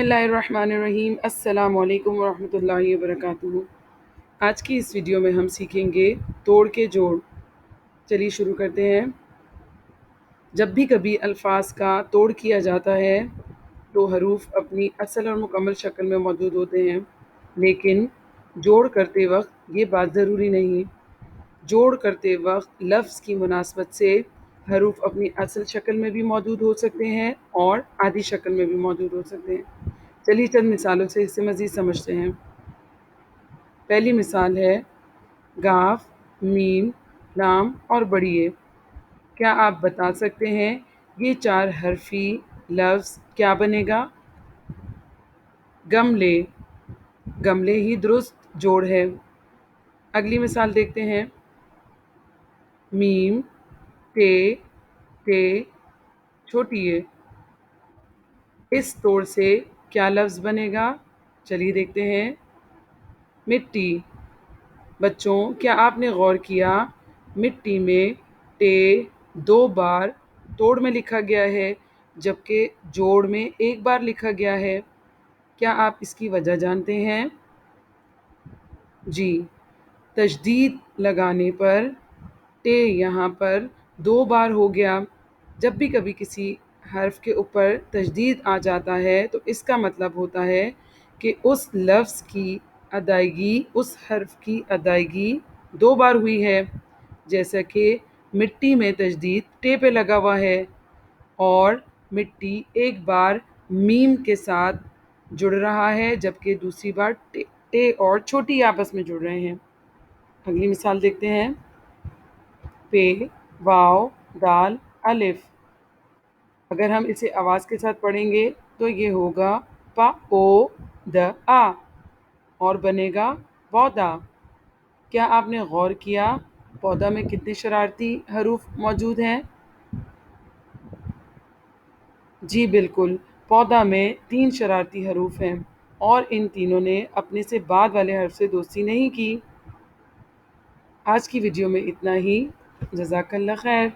बिस्मिल्लाहिर्रहमानिर्रहीम। अस्सलाम वालेकुम वरहमतुल्लाहि वबरकातुहू। आज की इस वीडियो में हम सीखेंगे तोड़ के जोड़। चलिए शुरू करते हैं। जब भी कभी अल्फाज का तोड़ किया जाता है तो हरूफ अपनी असल और मुकम्मल शक्ल में मौजूद होते हैं, लेकिन जोड़ करते वक्त ये बात ज़रूरी नहीं। जोड़ करते वक्त लफ्ज़ की मुनासबत से हरूफ अपनी असल शक्ल में भी मौजूद हो सकते हैं और आधी शक्ल में भी मौजूद हो सकते हैं। चलिए चंद मिसालों से इसे मज़ीद समझते हैं। पहली मिसाल है गाफ, मीम, लाम और बड़ी ए। क्या आप बता सकते हैं ये चार हरफी लफ्ज़ क्या बनेगा? गमले। गमले ही दुरुस्त जोड़ है। अगली मिसाल देखते हैं। मीम, ते, छोटी ए। इस तोड़ से क्या लफ्ज़ बनेगा? चलिए देखते हैं। मिट्टी। बच्चों, क्या आपने गौर किया मिट्टी में टे 2 बार तोड़ में लिखा गया है जबकि जोड़ में 1 बार लिखा गया है? क्या आप इसकी वजह जानते हैं? जी, तशदीद लगाने पर टे यहाँ पर 2 बार हो गया। जब भी कभी किसी हर्फ के ऊपर तशदीद आ जाता है तो इसका मतलब होता है कि उस लफ्ज़ की अदायगी, उस हर्फ की अदायगी 2 बार हुई है। जैसा कि मिट्टी में तशदीद टे पे लगा हुआ है और मिट्टी 1 बार मीम के साथ जुड़ रहा है जबकि दूसरी बार टे और छोटी आपस में जुड़ रहे हैं। अगली मिसाल देखते हैं। पे, वाव, दाल, अलिफ। अगर हम इसे आवाज़ के साथ पढ़ेंगे तो ये होगा पा ओ द आ और बनेगा पौधा। क्या आपने गौर किया पौधा में कितने शरारती हरूफ मौजूद हैं? जी बिल्कुल, पौधा में 3 शरारती हरूफ हैं और इन तीनों ने अपने से बाद वाले हर्फ से दोस्ती नहीं की। आज की वीडियो में इतना ही। जज़ाकल्लाह खैर।